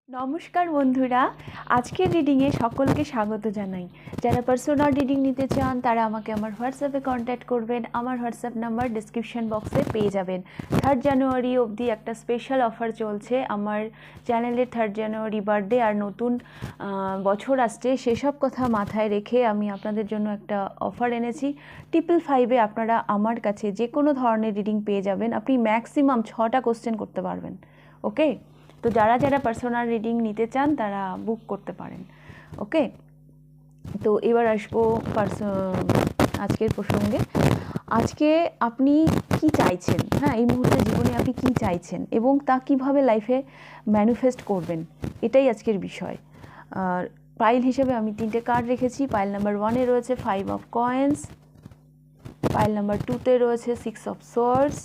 নমস্কার বন্ধুরা, আজকের রিডিংয়ে সকলকে স্বাগত জানাই। যারা পার্সোনাল রিডিং নিতে চান তারা আমাকে আমার হোয়াটসঅ্যাপে কন্ট্যাক্ট করবেন। আমার হোয়াটসঅ্যাপ নাম্বার ডিসক্রিপশন বক্সে পেয়ে যাবেন। 3 জানুয়ারি অবধি একটা স্পেশাল অফার চলছে। আমার চ্যানেলের 3 জানুয়ারি বার্থডে আর নতুন বছর আসছে, সেসব কথা মাথায় রেখে আমি আপনাদের জন্য একটা অফার এনেছি। 555-এ আপনারা আমার কাছে যে কোনো ধরনের রিডিং পেয়ে যাবেন। আপনি ম্যাক্সিমাম 6টা কোশ্চেন করতে পারবেন। ওকে, তো যারা যারা পার্সোনাল রিডিং নিতে চান তারা বুক করতে পারেন। ওকে, তো এবার আসবো আজকের প্রসঙ্গে। আজকে আপনি কি চাইছেন, হ্যাঁ, এই মুহূর্তে জীবনে আপনি কি চাইছেন এবং তা কিভাবে লাইফে ম্যানিফেস্ট করবেন, এটাই আজকের বিষয়। আর পাইল হিসেবে আমি 3টে কার্ড রেখেছি। পাইল নাম্বার 1-এ রয়েছে 5 অফ কয়েন্স, পাইল নাম্বার 2-তে রয়েছে 6 অফ সোয়ার্ডস,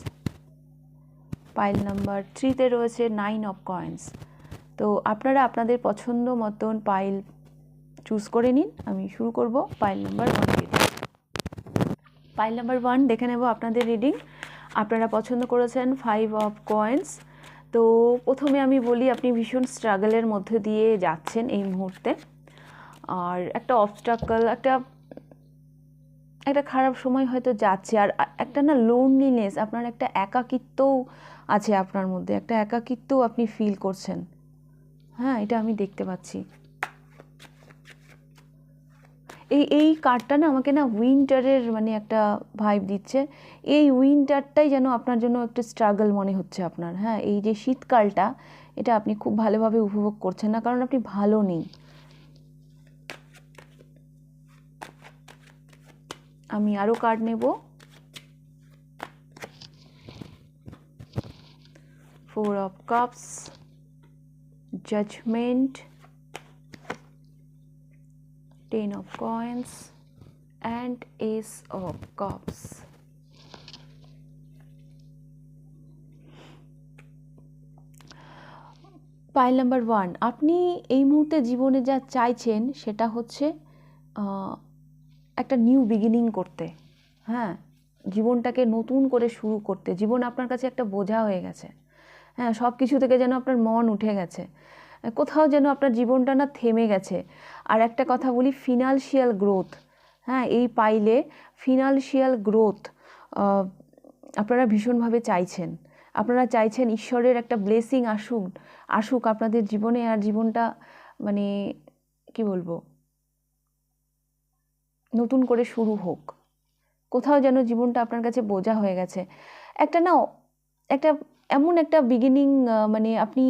পাইল নাম্বার 3-তে রয়েছে 9 অফ কয়েন্স। তো আপনারা আপনাদের পছন্দ মতন পাইল চুজ করে নিন। আমি শুরু করব পাইল নাম্বার 1 দিয়ে। পাইল নাম্বার 1 দেখে নেব আপনাদের রিডিং। আপনারা পছন্দ করেছেন 5 অফ কয়েন্স। তো প্রথমে আমি বলি, আপনি ভীষণ স্ট্রাগলের মধ্যে দিয়ে যাচ্ছেন এই মুহূর্তে, আর একটা অবস্ট্রাকল, একটা খারাপ সময় হয়তো যাচ্ছে, আর একটা না লোনলিনেস, আপনার একটা একাকিত্বও আছে আপনার মধ্যে, একটা একাকিত্বও আপনি ফিল করছেন। হ্যাঁ, এটা আমি দেখতে পাচ্ছি। এই কার্ডটা না আমাকে না উইন্টারের মানে একটা ভাইব দিচ্ছে। এই উইন্টারটাই যেন আপনার জন্য একটু স্ট্রাগল মনে হচ্ছে আপনার। হ্যাঁ, এই যে শীতকালটা, এটা আপনি খুব ভালোভাবে উপভোগ করছেন না, কারণ আপনি ভালো নেই। আমি আরও কার্ড নেব। 4 of cups, judgement, 10 of coins and ace of cups. Pile number 1, আপনি এই মুহূর্তে জীবনে যা চাইছেন সেটা হচ্ছে একটা নিউ বিগিনিং করতে। হ্যাঁ, জীবনটাকে নতুন করে শুরু করতে। জীবন আপনার কাছে একটা বোঝা হয়ে গেছে। হ্যাঁ, সব কিছু থেকে যেন আপনার মন উঠে গেছে, কোথাও যেন আপনার জীবনটা না থেমে গেছে। আর একটা কথা বলি, ফিনান্সিয়াল গ্রোথ। হ্যাঁ, এই পাইলে ফিনান্সিয়াল গ্রোথ আপনারা ভীষণভাবে চাইছেন। আপনারা চাইছেন ঈশ্বরের একটা ব্লেসিং আসুক আপনাদের জীবনে, আর জীবনটা মানে কি বলবো, নতুন করে শুরু হোক। কোথাও যেন জীবনটা আপনার কাছে বোঝা হয়ে গেছে। একটা না, একটা এমন একটা বিগিনিং মানে আপনি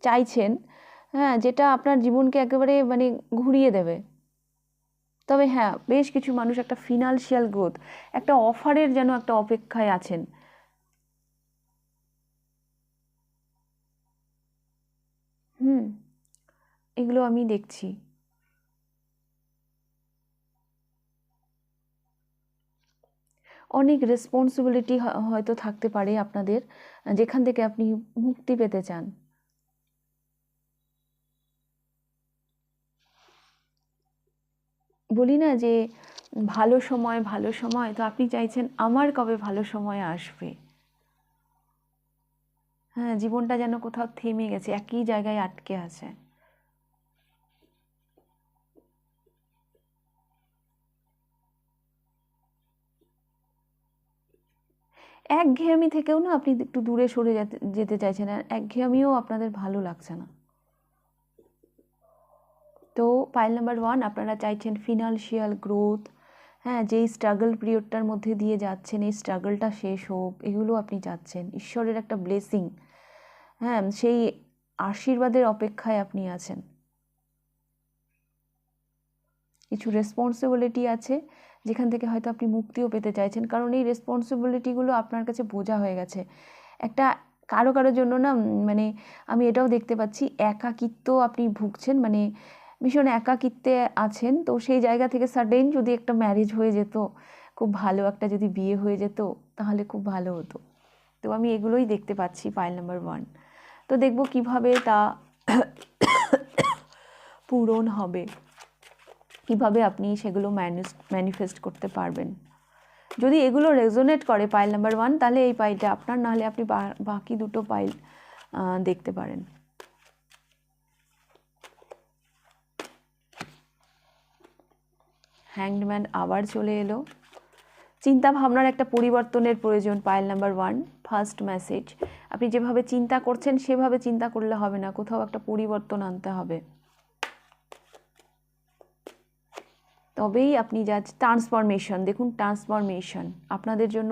চাইছেন, হ্যাঁ, যেটা আপনার জীবনকে একেবারে মানে ঘুরিয়ে দেবে। তবে হ্যাঁ, বেশ কিছু মানুষ একটা ফিনান্সিয়াল গ্রোথ, একটা অফারের যেন একটা অপেক্ষায় আছেন। এগুলো আমি দেখছি। অনেক রেসপন্সিবিলিটি হয়তো থাকতে পারে আপনাদের, যেখান থেকে আপনি মুক্তি পেতে চান। বলি না যে ভালো সময়, তো আপনি চাইছেন আমার কবে ভালো সময় আসবে। হ্যাঁ, জীবনটা যেন কোথাও থেমে গেছে, একই জায়গায় আটকে আছে। একঘেয়েমি থেকেও না আপনি একটু দূরে সরে যেতে চাইছেন, আর একঘেয়েমিও আপনাদের ভালো লাগছে না। তো পাইল নাম্বার 1, আপনারা চাইছেন ফিনান্সিয়াল গ্রোথ। হ্যাঁ, যেই স্ট্রাগল পিরিয়ডটার মধ্যে দিয়ে যাচ্ছেন, এই স্ট্রাগলটা শেষ হোক, এগুলো আপনি চাচ্ছেন। ঈশ্বরের একটা ব্লেসিং, হ্যাঁ, সেই আশীর্বাদের অপেক্ষায় আপনি আছেন। কিছু রেসপন্সিবিলিটি আছে যেখান থেকে হয়তো আপনি মুক্তিও পেতে চাইছেন, কারণ এই রেসপন্সিবিলিটিগুলো আপনার কাছে বোঝা হয়ে গেছে। একটা কারোর জন্য না মানে আমি এটাও দেখতে পাচ্ছি, একাকিত্ব আপনি ভুগছেন, মানে ভীষণ একাকিত্বে আছেন। তো সেই জায়গা থেকে সাডেন যদি একটা ম্যারেজ হয়ে যেত, খুব ভালো একটা যদি বিয়ে হয়ে যেত, তাহলে খুব ভালো হতো। তো আমি এগুলোই দেখতে পাচ্ছি পাইল নাম্বার 1। তো দেখব কিভাবে তা পূরণ হবে, কিভাবে আপনি সেগুলো ম্যানিফেস্ট করতে পারবেন। যদি এগুলো রেজোনেট করে পাইল নাম্বার 1, তাহলে এই পাইলটা আপনার, নাহলে আপনি বাকি দুটো পাইল দেখতে পারেন। হ্যাংডম্যান আবার চলে এলো। চিন্তা ভাবনার একটা পরিবর্তনের প্রয়োজন। পাইল নাম্বার 1 ফার্স্ট মেসেজ, আপনি যেভাবে চিন্তা করছেন সেভাবে চিন্তা করলে হবে না, কোথাও একটা পরিবর্তন আনতে হবে, তবেই আপনি যা ট্রান্সফরমেশন, দেখুন ট্রান্সফরমেশন আপনাদের জন্য,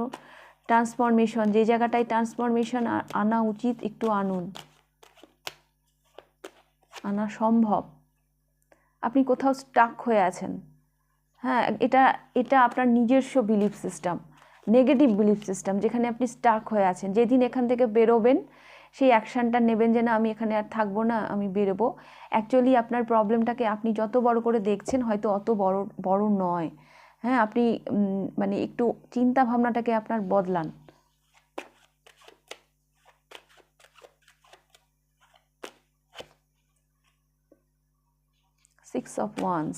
ট্রান্সফরমেশন যে জায়গাটায় ট্রান্সফরমেশন আনা উচিত একটু আনুন, আনা সম্ভব। আপনি কোথাও স্টাক হয়ে আছেন, হ্যাঁ এটা এটা আপনার নিজস্ব belief system, negative belief system, যেখানে আপনি স্টাক হয়ে আছেন। যেদিন এখান থেকে বেরোবেন সেই অ্যাকশানটা নেবেন যে না আমি এখানে আর থাকবো না, আমি বেরোবো। অ্যাকচুয়ালি আপনার প্রবলেমটাকে আপনি যত বড় করে দেখছেন হয়তো অত বড় বড় নয়। হ্যাঁ আপনি মানে একটু চিন্তা ভাবনাটাকে আপনার বদলান। Six of wands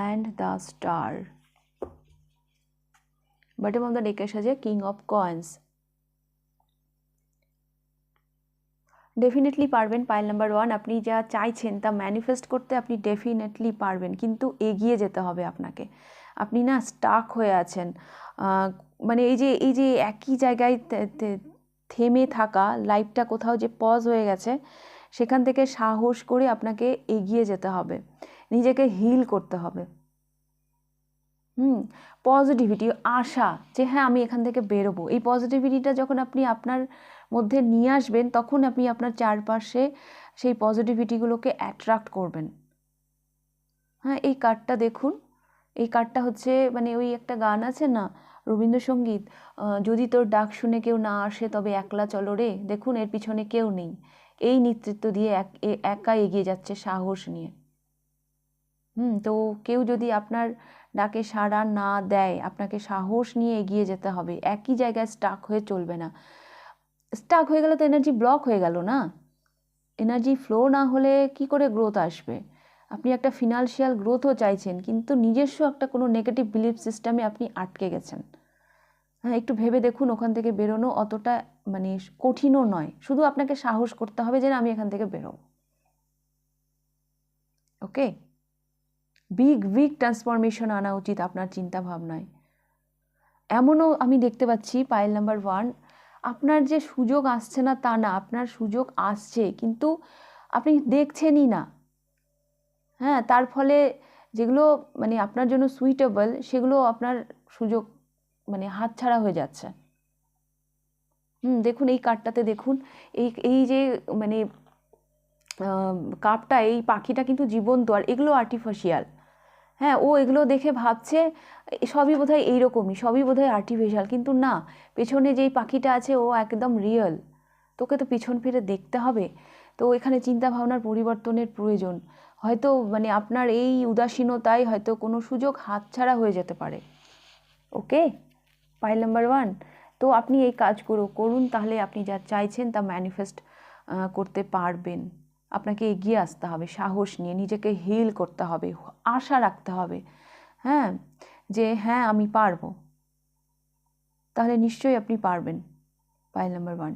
and the star. Bottom of the ডেকের সাজে কিং অফ কয়েন্স। ডেফিনেটলি পারবেন। পাইল নাম্বার 1, আপনি যা চাইছেন তা ম্যানিফেস্ট করতে আপনি ডেফিনেটলি পারবেন, কিন্তু এগিয়ে যেতে হবে আপনাকে। আপনি না স্টাক হয়ে আছেন, মানে এই যে একই জায়গায় থেমে থাকা, লাইফটা কোথাও যে পজ হয়ে গেছে, সেখান থেকে সাহস করে আপনাকে এগিয়ে যেতে হবে, নিজেকে হিল করতে হবে। পজিটিভিটি, আশা যে হ্যাঁ আমি এখান থেকে বেরোবো, এই পজিটিভিটিটা যখন আপনি আপনার মধ্যে নিয়ে আসবেন তখন আপনি আপনার চারপাশে সেই পজিটিভিটিগুলোকে অ্যাট্রাক্ট করবেন। হ্যাঁ এই কার্ডটা দেখুন, এই কার্ডটা হচ্ছে মানে ওই একটা গান আছে না রবীন্দ্রসঙ্গীত, যদি তোর ডাক শুনে কেউ না আসে তবে একলা চলো রে। দেখুন এর পিছনে কেউ নেই, এই নেতৃত্ব দিয়ে একা এগিয়ে যাচ্ছে সাহস নিয়ে। তো কেউ যদি আপনার ডাকে সাড়া না দেয়, আপনাকে সাহস নিয়ে এগিয়ে যেতে হবে, একই জায়গায় স্টাক হয়ে চলবে না। স্টাক হয়ে গেলে তো এনার্জি ব্লক হয়ে গেল না, এনার্জি ফ্লো না হলে কি করে গ্রোথ আসবে? আপনি একটা ফিনান্সিয়াল গ্রোথও চাইছেন, কিন্তু নিজস্ব একটা কোনো নেগেটিভ বিলিফ সিস্টেমে আপনি আটকে গেছেন। হ্যাঁ একটু ভেবে দেখুন, ওখান থেকে বেরোনো অতটা মানে কঠিনও নয়, শুধু আপনাকে সাহস করতে হবে যে আমি এখান থেকে বেরোবো। ওকে, বিগ ট্রান্সফরমেশন আনা উচিত আপনার চিন্তা ভাবনায়। এমনও আমি দেখতে পাচ্ছি পাইল নাম্বার 1, আপনার যে সুযোগ আসছে না তা না, আপনার সুযোগ আসছে কিন্তু আপনি দেখছেনই না। হ্যাঁ তার ফলে যেগুলো মানে আপনার জন্য সুইটেবল সেগুলো আপনার সুযোগ মানে হাতছাড়া হয়ে যাচ্ছে। দেখুন এই কার্ডটাতে দেখুন, এই যে মানে কাপটা, এই পাখিটা কিন্তু জীবন্ত, আর এগুলো আর্টিফিশিয়াল। হ্যাঁ ও এগুলো দেখে ভাবছে সবই বোধহয় এইরকমই, সবই বোধহয় আর্টিফিশিয়াল, কিন্তু না, পেছনে যেই পাখিটা আছে ও একদম রিয়েল। তোকে তো পিছন ফিরে দেখতে হবে। তো এখানে চিন্তা ভাবনার পরিবর্তনের প্রয়োজন। হয়তো মানে আপনার এই উদাসীনতায় হয়তো কোনো সুযোগ হাতছাড়া হয়ে যেতে পারে। ওকে, পাইল নাম্বার 1, তো আপনি এই কাজগুলো করুন, তাহলে আপনি যা চাইছেন তা ম্যানিফেস্ট করতে পারবেন। আপনাকে এগিয়ে আসতে হবে সাহস নিয়ে, নিজেকে হিল করতে হবে, আশা রাখতে হবে, হ্যাঁ যে হ্যাঁ আমি পারবো, তাহলে নিশ্চয়ই আপনি পারবেন। Pile number 1।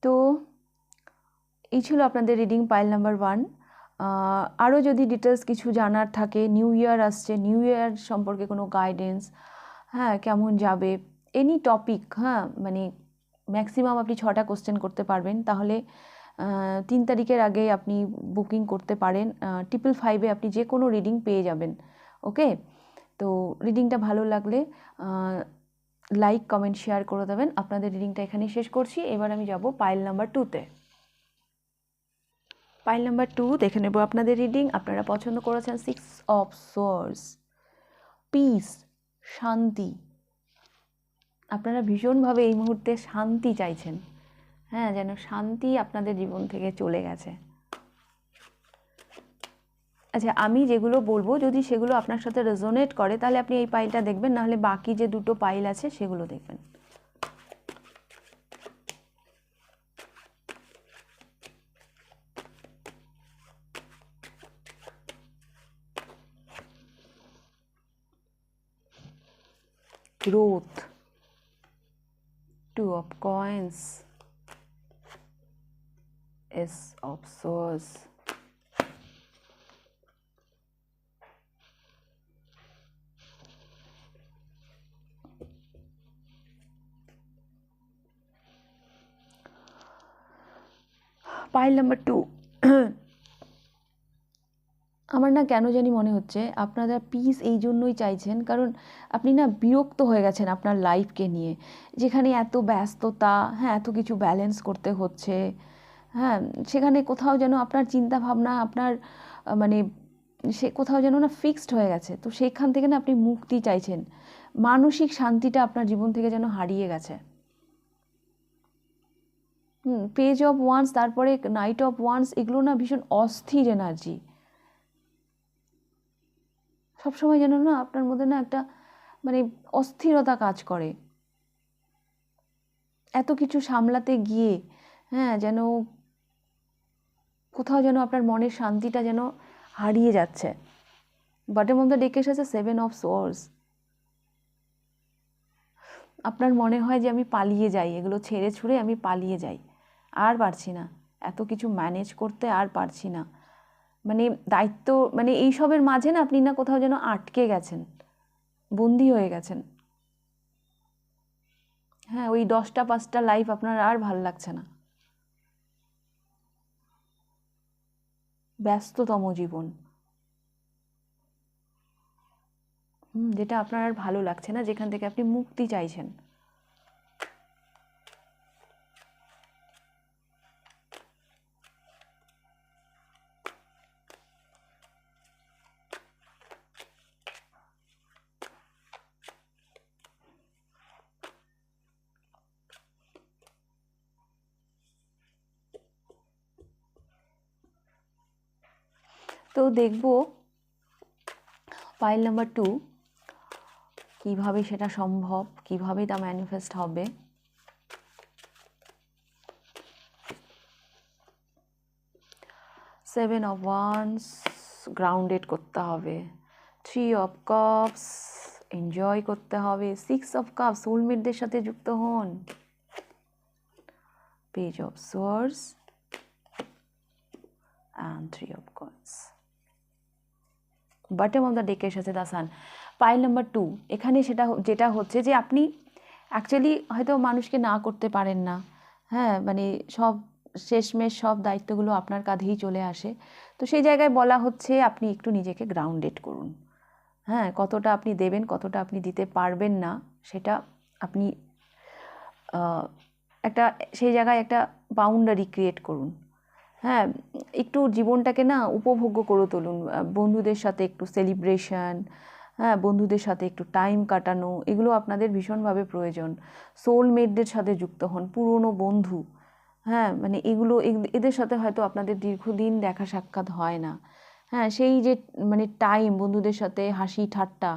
তো এই ছিল আপনাদের রিডিং পাইল নাম্বার 1। আরও যদি ডিটেলস কিছু জানার থাকে, নিউ ইয়ার আসছে, নিউ ইয়ার সম্পর্কে কোনো গাইডেন্স, হ্যাঁ কেমন যাবে, এনি টপিক, হ্যাঁ মানে ম্যাক্সিমাম আপনি 6টা কোশ্চেন করতে পারবেন, তাহলে 3 তারিখের আগে আপনি বুকিং করতে পারেন। 555 আপনি যে কোনো রিডিং পেয়ে যাবেন। ওকে, তো রিডিংটা ভালো লাগলে লাইক কমেন্ট শেয়ার করে দেবেন। আপনাদের রিডিংটা এখানেই শেষ করছি। এবার আমি যাব পাইল নাম্বার 2তে। পাইল নাম্বার 2 দেখে নেব আপনাদের রিডিং। আপনারা পছন্দ করেছেন 6 অফ সোর্স, পিস, শান্তি। আপনারা ভীষণভাবে এই মুহূর্তে শান্তি চাইছেন, হ্যাঁ যেন শান্তি আপনাদের জীবন থেকে চলে গেছে। আচ্ছা আমি যেগুলো বলবো যদি সেগুলো আপনার সাথে রেজোনেট করে তাহলে আপনি এই পাইলটা দেখবেন, নাহলে বাকি যে 2টো পাইল আছে সেগুলো দেখবেন। Growth, 2 of coins, ace of swords, pile number 2। আমার না কেন জানি মনে হচ্ছে আপনারা পিস এই জন্যই চাইছেন, কারণ আপনি না বিরক্ত হয়ে গেছেন আপনার লাইফকে নিয়ে, যেখানে এত ব্যস্ততা, হ্যাঁ, এত কিছু ব্যালেন্স করতে হচ্ছে, হ্যাঁ, সেখানে কোথাও যেন আপনার চিন্তা ভাবনা আপনার মানে সে কোথাও যেন না ফিক্সড হয়ে গেছে। তো সেইখান থেকে না আপনি মুক্তি চাইছেন, মানসিক শান্তিটা আপনার জীবন থেকে যেন হারিয়ে গেছে। পেজ অফ ওয়ান্স, তারপরে নাইট অফ ওয়ান্স, এগুলো না ভীষণ অস্থির এনার্জি। সবসময় যেন না আপনার মধ্যে না একটা মানে অস্থিরতা কাজ করে, এত কিছু সামলাতে গিয়ে, হ্যাঁ, যেন কোথাও যেন আপনার মনের শান্তিটা যেন হারিয়ে যাচ্ছে। বটম অফ দ্য ডেকে এসেছে 7 অফ সোর্স। আপনার মনে হয় যে আমি পালিয়ে যাই, এগুলো ছেড়ে ছুড়ে আমি পালিয়ে যাই, আর পারছি না, এত কিছু ম্যানেজ করতে আর পারছি না, মানে দায়িত্ব, মানে এইসবের মাঝে না আপনি না কোথাও যেন আটকে গেছেন, বন্দি হয়ে গেছেন। হ্যাঁ, ওই 10টা 5টা লাইফ আপনার আর ভাল লাগছে না, ব্যস্ততম জীবন, যেটা আপনার আর ভালো লাগছে না, যেখান থেকে আপনি মুক্তি চাইছেন। তো দেখব পাইল নাম্বার 2 কিভাবে সেটা সম্ভব, কিভাবে তা ম্যানিফেস্ট হবে। সেভেন অফ ওয়ান্স, গ্রাউন্ডেড করতে হবে। 3 অফ কাপস, এনজয় করতে হবে। 6 অফ কাপস, সোলমেটদের সাথে যুক্ত হন। Page of swords and 3 of coins. Bottom of the ডেকের সাথে দ্য সান। পাইল নাম্বার 2, এখানে সেটা যেটা হচ্ছে যে আপনি অ্যাকচুয়ালি হয়তো মানুষকে না করতে পারেন না, হ্যাঁ, মানে সব শেষমেশ সব দায়িত্বগুলো আপনার কাঁধেই চলে আসে। তো সেই জায়গায় বলা হচ্ছে আপনি একটু নিজেকে গ্রাউন্ডেড করুন। হ্যাঁ, কতটা আপনি দেবেন, কতটা আপনি দিতে পারবেন না, সেটা আপনি একটা সেই জায়গায় একটা বাউন্ডারি ক্রিয়েট করুন। হ্যাঁ, একটু জীবনটাকে না উপভোগ্য করে তুলুন। বন্ধুদের সাথে একটু সেলিব্রেশন, হ্যাঁ, বন্ধুদের সাথে একটু টাইম কাটানো, এগুলো আপনাদের ভীষণভাবে প্রয়োজন। সোলমেটদের সাথে যুক্ত হন, পুরনো বন্ধু, হ্যাঁ, মানে এগুলো এদের সাথে হয়তো আপনাদের দীর্ঘদিন দেখা সাক্ষাৎ হয় না, হ্যাঁ, সেই যে মানে টাইম বন্ধুদের সাথে হাসি ঠাট্টা,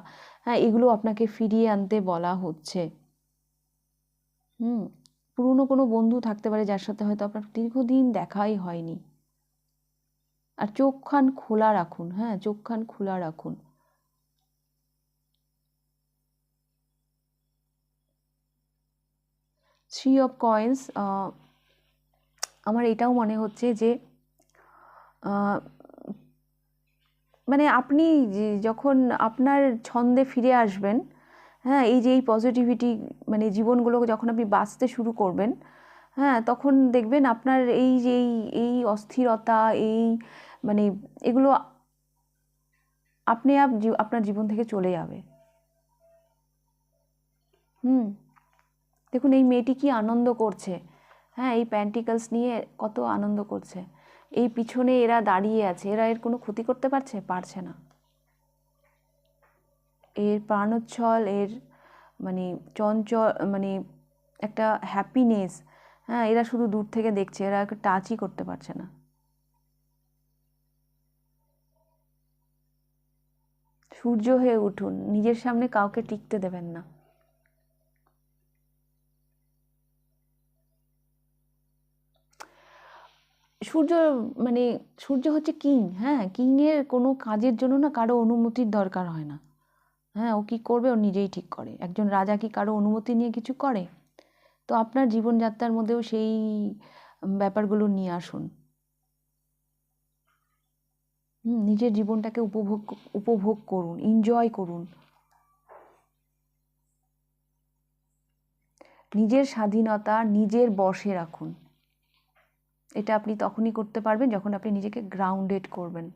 হ্যাঁ, এগুলো আপনাকে ফিরিয়ে আনতে বলা হচ্ছে। পুরনো কোনো বন্ধু থাকতে পারে যার সাথে হয়তো আপনার দীর্ঘদিন দেখাই হয়নি, আর চোখ কান খোলা রাখুন, হ্যাঁ, চোখ কান খোলা রাখুন। থ্রি অফ কয়েন্স, আমার এটাও মনে হচ্ছে যে মানে আপনি যখন আপনার ছন্দে ফিরে আসবেন, হ্যাঁ, এই যে এই পজিটিভিটি মানে জীবনগুলো যখন আপনি বাঁচতে শুরু করবেন, হ্যাঁ, তখন দেখবেন আপনার এই যে এই অস্থিরতা, এই মানে এগুলো আপনি আপনার জীবন থেকে চলে যাবে। দেখুন এই মেয়েটি কি আনন্দ করছে, হ্যাঁ, এই প্যান্টিকলস নিয়ে কত আনন্দ করছে। এই পিছনে এরা দাঁড়িয়ে আছে, এরা এর কোনো ক্ষতি করতে পারছে না। এর প্রাণোচ্ছল, এর মানে চঞ্চল, মানে একটা হ্যাপিনেস, হ্যাঁ, এরা শুধু দূর থেকে দেখছে, এরা টাচই করতে পারছে না। সূর্য হয়ে উঠুন, নিজের সামনে কাউকে টিকতে দেবেন না। সূর্য মানে সূর্য হচ্ছে কিং, হ্যাঁ, কিংয়ের কোনো কাজের জন্য না কারো অনুমতির দরকার হয় না। হ্যাঁ, ও কী করবে ও নিজেই ঠিক করে। একজন রাজা কি কারো অনুমতি নিয়ে কিছু করে? তো আপনার জীবনযাত্রার মধ্যেও সেই ব্যাপারগুলো নিয়ে আসুন। নিজের জীবনটাকে উপভোগ করুন, এনজয় করুন। নিজের স্বাধীনতা নিজের বশে রাখুন। এটা আপনি তখনই করতে পারবেন যখন আপনি নিজেকে গ্রাউন্ডেড করবেন।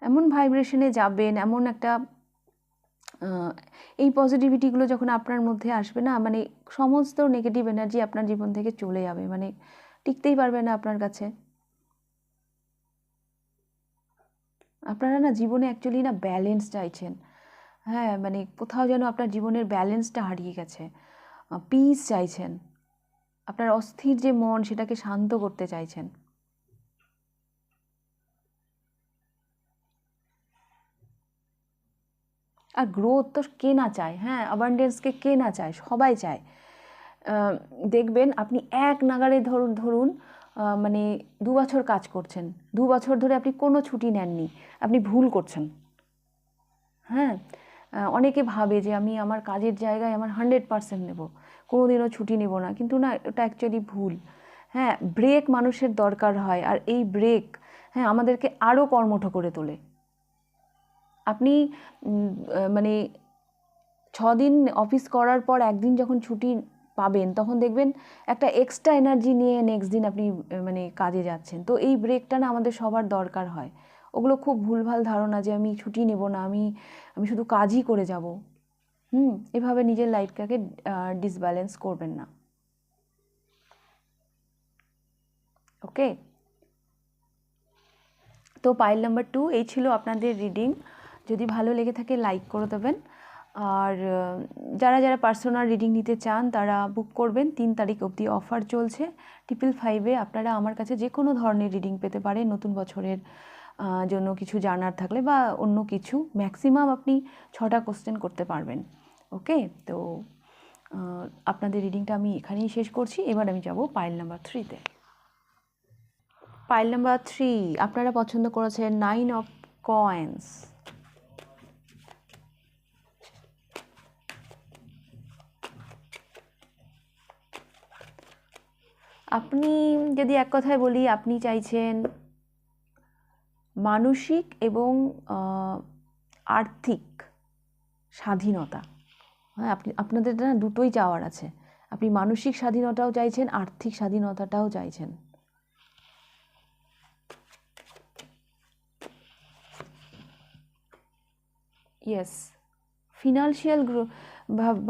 এমন ভাইব্রেশনে যাবেন, এমন একটা এই পজিটিভিটিগুলো যখন আপনার মধ্যে আসবে না, মানে সমস্ত নেগেটিভ এনার্জি আপনার জীবন থেকে চলে যাবে, মানে টিকতেই পারবে না আপনার কাছে। আপনারা না জীবনে অ্যাকচুয়ালি না ব্যালেন্স চাইছেন। হ্যাঁ, মানে কোথাও যেন আপনার জীবনের ব্যালেন্সটা হারিয়ে গেছে। পিস চাইছেন, আপনার অস্থির যে মন সেটাকে শান্ত করতে চাইছেন। আর গ্রোথ তো কে না চায়, হ্যাঁ, অ্যাবান্ডেন্সকে কে না চায়, সবাই চায়। দেখবেন আপনি এক নাগাড়ে ধরুন মানে 2 বছর কাজ করছেন, 2 বছর ধরে আপনি কোনো ছুটি নেননি, আপনি ভুল করছেন। হ্যাঁ, অনেকে ভাবে যে আমি আমার কাজের জায়গায় আমার 100% নেব, কোনোদিনও ছুটি নেব না, কিন্তু না, ওটা অ্যাকচুয়ালি ভুল। হ্যাঁ, ব্রেক মানুষের দরকার হয়, আর এই ব্রেক, হ্যাঁ, আমাদেরকে আরও কর্মঠ করে তোলে। আপনি মানে 6 দিন অফিস করার পর একদিন যখন ছুটি পাবেন, তখন দেখবেন একটা এক্সট্রা এনার্জি নিয়ে নেক্সট দিন আপনি মানে কাজে যাচ্ছেন। তো এই ব্রেকটা না আমাদের সবার দরকার হয়। ওগুলো খুব ভুলভাল ধারণা যে আমি ছুটি নেব না, আমি শুধু কাজই করে যাব। এভাবে নিজের লাইফটাকে ডিসব্যালেন্স করবেন না। ওকে, তো পাইল নাম্বার 2 এই ছিল আপনাদের রিডিং। যদি ভালো লেগে থাকে লাইক করে দেবেন, আর যারা যারা পার্সোনাল রিডিং নিতে চান তারা বুক করবেন। 3 তারিখ অবধি অফার চলছে। 555 আপনারা আমার কাছে যে কোনো ধরনের রিডিং পেতে পারেন, নতুন বছরের জন্য কিছু জানার থাকলে বা অন্য কিছু। ম্যাক্সিমাম আপনি 6টা কোশ্চেন করতে পারবেন। ওকে, তো আপনাদের রিডিংটা আমি এখানেই শেষ করছি। এবার আমি যাব পাইল নাম্বার 3-তে। পাইল নাম্বার 3 আপনারা পছন্দ করেছেন 9 অফ কয়েন্স। আপনি যদি এক কথায় বলি, আপনি চাইছেন মানসিক এবং আর্থিক স্বাধীনতা। হ্যাঁ, আপনাদের না দুটোই চাওয়ার আছে। আপনি মানসিক স্বাধীনতাও চাইছেন, আর্থিক স্বাধীনতাটাও চাইছেন। ইয়েস, ফিনান্সিয়াল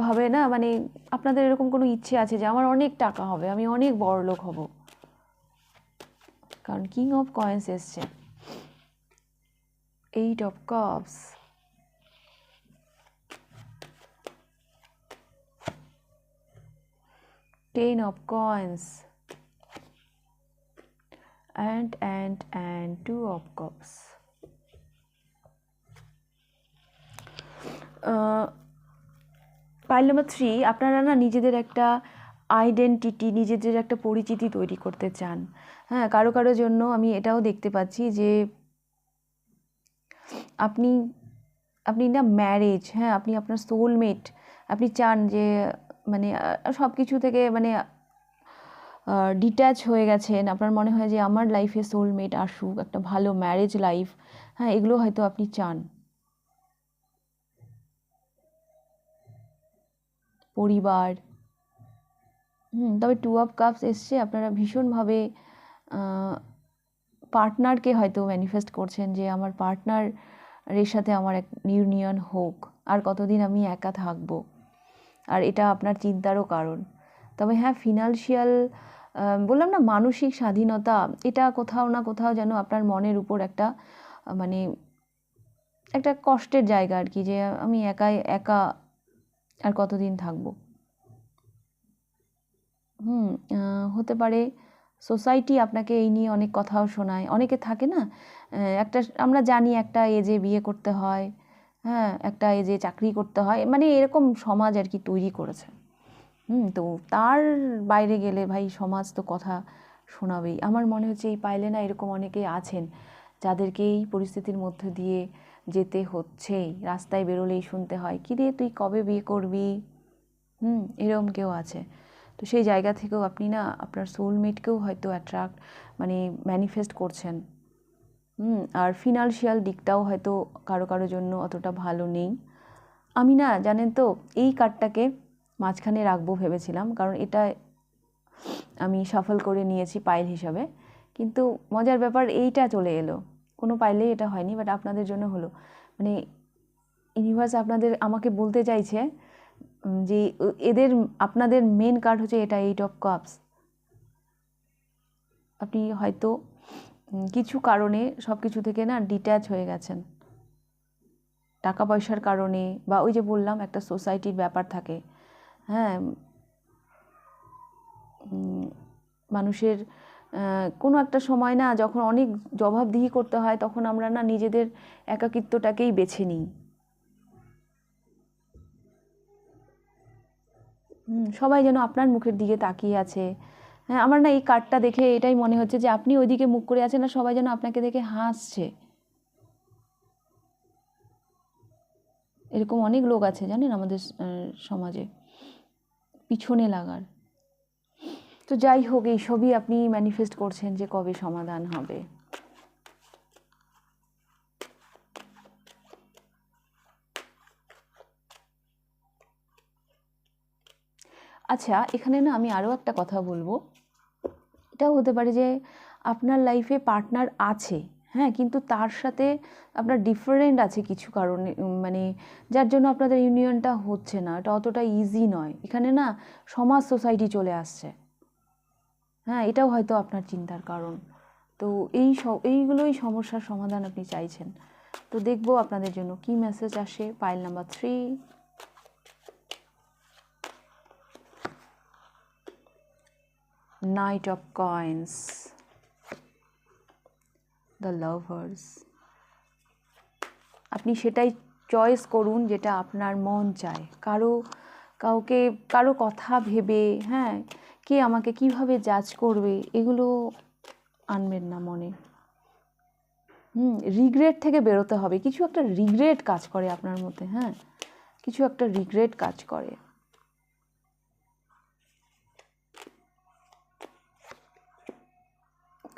ভাবে না, মানে আপনাদের এরকম কোনো ইচ্ছে আছে যে আমার অনেক টাকা হবে, আমি অনেক বড়লোক হব। কারণ কিং অফ কয়েন্স এসছে, 8 of cups, 10 of coins, and 2 of cups. Pile number 3 আপনারা না নিজেদের একটা আইডেন্টিটি, নিজেদের একটা পরিচিতি তৈরি করতে চান। হ্যাঁ, কারো কারো জন্য আমি এটাও দেখতে পাচ্ছি যে আপনি না ম্যারেজ, হ্যাঁ, আপনি আপনার সোলমেট, আপনি চান যে মানে সব কিছু থেকে মানে ডিট্যাচ হয়ে গেছেন। আপনার মনে হয় যে আমার লাইফে সোলমেট আসুক, একটা ভালো ম্যারেজ লাইফ, হ্যাঁ, এগুলো হয়তো আপনি চান। পরিবার, তবে 2 অফ কাপস এসছে, আপনারা ভীষণভাবে পার্টনারকে হয়তো ম্যানিফেস্ট করছেন যে আমার পার্টনারের সাথে আমার এক ইউনিয়ন হোক, আর কতদিন আমি একা থাকবো, আর এটা আপনার চিন্তারও কারণ। তবে হ্যাঁ, ফিনান্সিয়াল বললাম না, মানসিক স্বাধীনতা, এটা কোথাও না কোথাও যেন আপনার মনের উপর একটা মানে একটা কষ্টের জায়গা আর কি, যে আমি একা আর কতদিন থাকবো। হতে পারে সোসাইটি আপনাকে এই নিয়ে অনেক কথাও শোনায়। অনেকে থাকে না, একটা আমরা জানি একটা এজে বিয়ে করতে হয়, হ্যাঁ, একটা এজে চাকরি করতে হয়, মানে এরকম সমাজ আর কি তৈরি করেছে। তো তার বাইরে গেলে ভাই সমাজ তো কথা শোনাবেই। আমার মনে হচ্ছে এই পাইলে না এরকম অনেকেই আছেন যাদেরকে এই পরিস্থিতির মধ্যে দিয়ে যেতে হচ্ছে। রাস্তায় বেরোলেই শুনতে হয়, কী রে তুই কবে বিয়ে করবি, এরকম কেউ আছে। তো সেই জায়গা থেকেও আপনি না আপনার সোলমেটকেও হয়তো অ্যাট্রাক্ট মানে ম্যানিফেস্ট করছেন। আর ফিনান্সিয়াল দিকটাও হয়তো কারো কারো জন্য অতটা ভালো নেই। আমি না জানেন তো এই কার্ডটাকে মাঝখানে রাখবো ভেবেছিলাম, কারণ এটা আমি শাফল করে নিয়েছি পাইল হিসাবে, কিন্তু মজার ব্যাপার এইটা চলে এলো, কোনো পাইলেই এটা হয়নি, বাট আপনাদের জন্য হলো। মানে ইউনিভার্স আমাকে বলতে চাইছে যে আপনাদের মেন কার্ড হচ্ছে এটা, 8 অফ কাপস। আপনি হয়তো কিছু কারণে সব কিছু থেকে না ডিট্যাচ হয়ে গেছেন, টাকা পয়সার কারণে, বা ওই যে বললাম একটা সোসাইটির ব্যাপার থাকে, হ্যাঁ, মানুষের কোনো একটা সময় না যখন অনেক জবাবদিহি করতে হয়, তখন আমরা না নিজেদের একাকিত্বটাকেই বেছে নিই। সবাই যেন আপনার মুখের দিকে তাকিয়ে আছে। হ্যাঁ, আমার না এই কার্ডটা দেখে এটাই মনে হচ্ছে যে আপনি ওইদিকে মুখ করে আছেন, না সবাই যেন আপনাকে দেখে হাসছে। এরকম অনেক লোক আছে জানেন আমাদের সমাজে, পিছনে লাগার। তো যাই হোক, এইসবই আপনি ম্যানিফেস্ট করছেন যে কবে সমাধান হবে। আচ্ছা, এখানে না আমি আরও একটা কথা বলবো। এটাও হতে পারে যে আপনার লাইফে পার্টনার আছে, হ্যাঁ, কিন্তু তার সাথে আপনার ডিফারেন্ট আছে কিছু কারণে, মানে যার জন্য আপনাদের ইউনিয়নটা হচ্ছে না। এটা অতটা ইজি নয়। এখানে না সমাজ সোসাইটি চলে আসছে, হ্যাঁ, এটাও হয়তো আপনার চিন্তার কারণ। তো এইগুলোই সমস্যার সমাধান আপনি চাইছেন। তো দেখবো আপনাদের জন্য কি মেসেজ আসে। Pile number 3, knight of coins, the lovers. আপনি সেটাই চয়েস করুন যেটা আপনার মন চায়। কারো কথা ভেবে, হ্যাঁ, কে আমাকে কিভাবে জাজ করবে, এগুলো আনবেন না মনে। রিগ্রেট থেকে বেরোতে হবে। কিছু একটা রিগ্রেট কাজ করে আপনার মধ্যে, হ্যাঁ, কিছু একটা রিগ্রেট কাজ করে।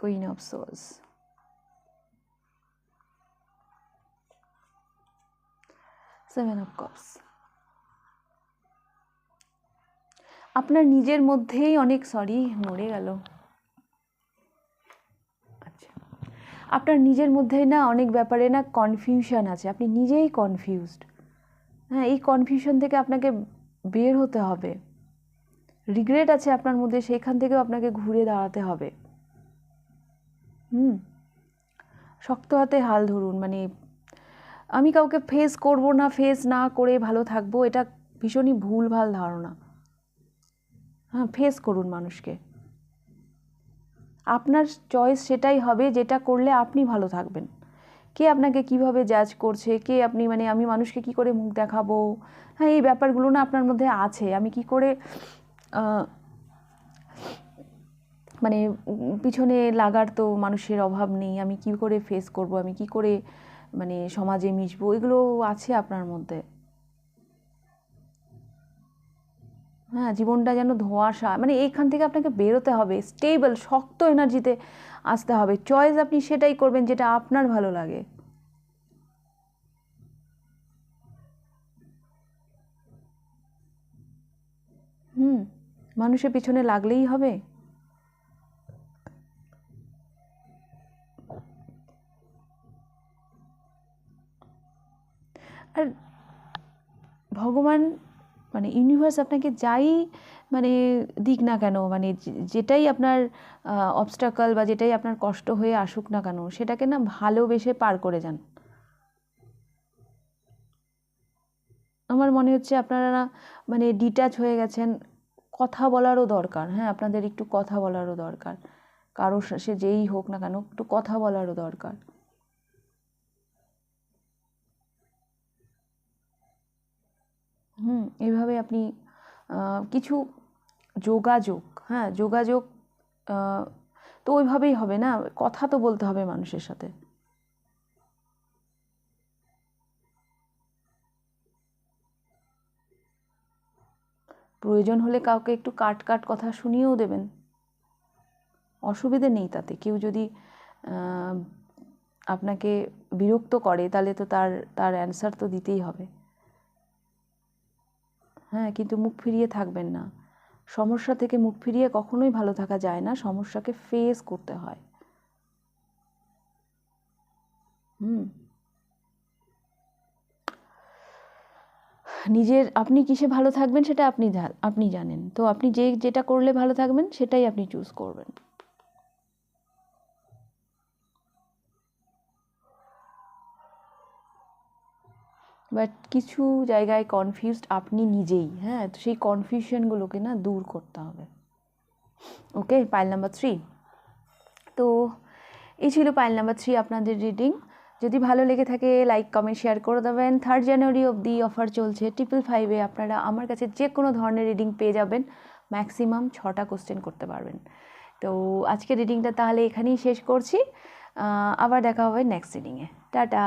Queen of swords, 7 of cups. আপনার নিজের মধ্যেই অনেক, মরে গেল। আচ্ছা, আপনার নিজের মধ্যেই না অনেক ব্যাপারে না কনফিউশন আছে, আপনি নিজেই কনফিউজড। হ্যাঁ, এই কনফিউশন থেকে আপনাকে বের হতে হবে। রিগ্রেট আছে আপনার মধ্যে, সেখান থেকেও আপনাকে ঘুরে দাঁড়াতে হবে। শক্ত হাতে হাল ধরুন। মানে আমি কাউকে ফেস করব না, ফেস না করে ভালো থাকবো, এটা ভীষণই ভুলভাল ধারণা। হ্যাঁ, ফেস করুন মানুষকে। আপনার চয়েস সেটাই হবে যেটা করলে আপনি ভালো থাকবেন। কে আপনাকে কিভাবে জাজ করছে, কে আপনি, মানে আমি মানুষকে কি করে মুখ দেখাবো, হ্যাঁ, এই ব্যাপারগুলো না আপনার মধ্যে আছে। আমি কি করে মানে পিছনে লাগার তো মানুষের অভাব নেই, আমি কি করে ফেস করব, আমি কি করে মানে সমাজে মিশবো, এগুলো আছে আপনার মধ্যে। হ্যাঁ, জীবনটা যেন ধোঁয়াশা, মানে এইখান থেকে আপনাকে বেরোতে হবে, স্টেবল শক্ত এনার্জিতে আসতে হবে। চয়েস আপনি সেটাই করবেন যেটা আপনার ভালো লাগে। মানুষের পিছনে লাগলেই হবে? আর ভগবান মানে ইউনিভার্স আপনাকে যাই মানে দিক না কেন, মানে যেটাই আপনার অবস্টাকল বা যেটাই আপনার কষ্ট হয়ে আসুক না কেন, সেটাকে না ভালোবেসে পার করে যান। আমার মনে হচ্ছে আপনারা না মানে ডিট্যাচ হয়ে গেছেন। কথা বলারও দরকার, হ্যাঁ, আপনাদের একটু কথা বলারও দরকার। কারো সে যেই হোক না কেন, একটু কথা বলারও দরকার। এইভাবে আপনি কিছু যোগাযোগ, হ্যাঁ, যোগাযোগ তো ওইভাবেই হবে না, কথা তো বলতে হবে মানুষের সাথে। প্রয়োজন হলে কাউকে একটু কাট কথা শুনিয়েও দেবেন, অসুবিধে নেই তাতে। কেউ যদি আপনাকে বিরক্ত করে তাহলে তো তার অ্যান্সার তো দিতেই হবে। হ্যাঁ, কিন্তু মুখ ফিরিয়ে থাকবেন না। সমস্যা থেকে মুখ ফিরিয়ে কখনোই ভালো থাকা যায় না, সমস্যাকে ফেস করতে হয়। আপনি কিসে ভালো থাকবেন সেটা আপনি জানেন, তো আপনি যেটা করলে ভালো থাকবেন সেটাই আপনি চুজ করবেন। বাট কিছু জায়গায় কনফিউজড আপনি নিজেই, হ্যাঁ, তো সেই কনফিউশনগুলোকে না দূর করতে হবে। ওকে, পাইল নাম্বার 3। তো এই ছিল পাইল নাম্বার 3 আপনাদের রিডিং। যদি ভালো লেগে থাকে লাইক কমেন্ট শেয়ার করে দেবেন। 3 জানুয়ারি অবধি অফার চলছে 555-এ আপনারা আমার কাছে যে কোনো ধরনের রিডিং পেয়ে যাবেন, ম্যাক্সিমাম 6টা কোশ্চেন করতে পারবেন। তো আজকে রিডিংটা তাহলে এখানেই শেষ করছি, আবার দেখা হবে নেক্সট রিডিংয়ে। টাটা।